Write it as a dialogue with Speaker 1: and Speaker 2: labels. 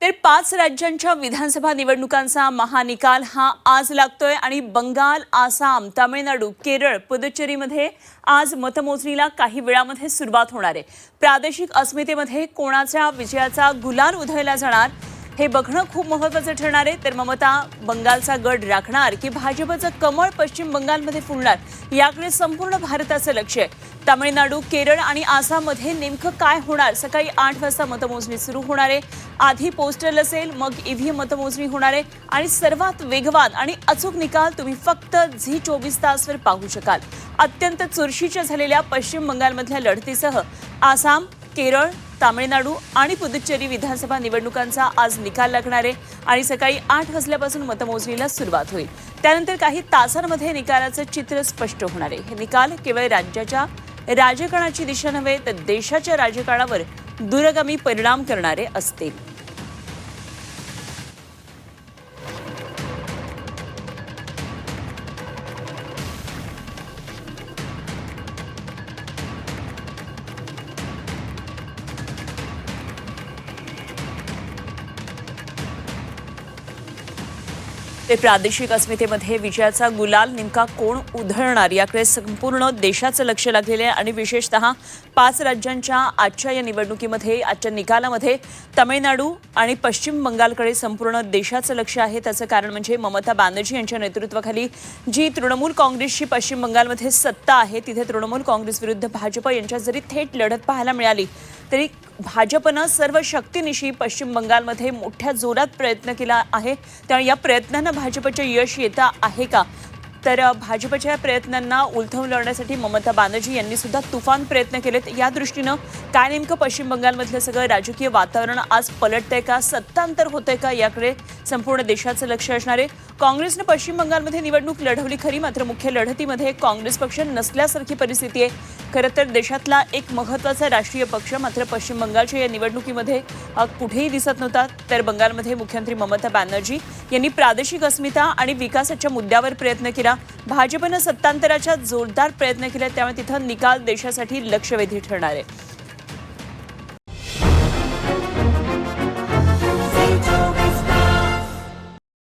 Speaker 1: तर 5 राज्यांच्या विधानसभा निवडणुकांचा महानिकाल हा आज लागतोय आणि बंगाल, आसाम, तामिळनाडू, केरळ, पुदुच्चेरीमध्ये आज मतमोजणीला काही वेळामध्ये सुरुवात होणार आहे। प्रादेशिक अस्मितेमध्ये कोणाच्या विजयाचा गुलाल उधळला जाणार हे बघणं खूप महत्त्वाचं ठरणार आहे। तर ममता बंगालचा गड राखणार की भाजपचं कमळ पश्चिम बंगालमध्ये फुलणार याकडे संपूर्ण भारताचं लक्ष आहे। तामिळनाडू, केरळ आणि आसाममध्ये नेमकं काय होणार? सकाळी 8 वाजता मतमोजणी सुरू होणार आहे। आधी पोस्टल असेल, मग ईव्हीएम मतमोजणी होणार आहे आणि सर्वात वेगवान आणि अचूक निकाल तुम्ही फक्त झी24 तासवर पाहू शकाल। अत्यंत चुरशीच्या झालेल्या पश्चिम बंगालमधल्या लढतीसह आसाम, केरळ, तामिळनाडू आणि पुदुच्चेरी विधानसभा निवडणुकांचा आज निकाल लागणार आहे आणि सकाळी 8 वाजल्यापासून मतमोजणीला सुरुवात होईल। त्यानंतर काही तासांमध्ये निकालाचं चित्र स्पष्ट होणार आहे। हे निकाल केवळ राज्याच्या राजकारणाची दिशा नव्हे तर देशाच्या राजकारणावर दूरगामी परिणाम करणारे असतील। ते प्रादेशिक अस्मितेमध्ये विजयाचा गुलाल नेमका कोण उधळणार याकडे संपूर्ण देशाचं लक्ष लागलेलं आहे आणि विशेषतः 5 राज्यांच्या आजच्या या निवडणुकीमध्ये आजच्या निकालामध्ये तामिळनाडू आणि पश्चिम बंगालकडे संपूर्ण देशाचं लक्ष आहे। त्याचं कारण म्हणजे ममता बॅनर्जी यांच्या नेतृत्वाखाली जी तृणमूल काँग्रेसची पश्चिम बंगालमध्ये सत्ता आहे तिथे तृणमूल काँग्रेस विरुद्ध भाजप यांच्यात जरी थेट लढत पाहायला मिळाली तरी भाजपनं सर्व शक्तीनिशी पश्चिम बंगालमध्ये मोठ्या जोरात प्रयत्न केला आहे। त्यामुळे या प्रयत्नांना भाजपचे यश येता आहे का? तर भाजपच्या प्रयत्नांना उलथवून लावण्यासाठी ममता बॅनर्जी यांनी सुद्धा तुफान प्रयत्न केलेत। या दृष्टीनं काय नेमकं पश्चिम बंगालमधलं सगळं राजकीय वातावरण आज पलटतंय का, सत्तांतर होतंय का याकडे संपूर्ण देशाचं लक्ष असणार आहे। काँग्रेसनं पश्चिम बंगालमध्ये निवडणूक लढवली खरी, मात्र मुख्य लढतीमध्ये काँग्रेस पक्ष नसल्यासारखी परिस्थिती आहे। खरं तर देशातला एक महत्त्वाचा राष्ट्रीय पक्ष मात्र पश्चिम बंगालच्या या निवडणुकीमध्ये कुठेही दिसत नव्हता। तर बंगालमध्ये मुख्यमंत्री ममता बॅनर्जी यांनी प्रादेशिक अस्मिता आणि विकासाच्या मुद्द्यावर प्रयत्न केला। भाजपनं सत्तांतराच्या जोरदार प्रयत्न केले, त्यामुळे तिथं निकाल देशासाठी लक्षवेधी ठरणार आहे।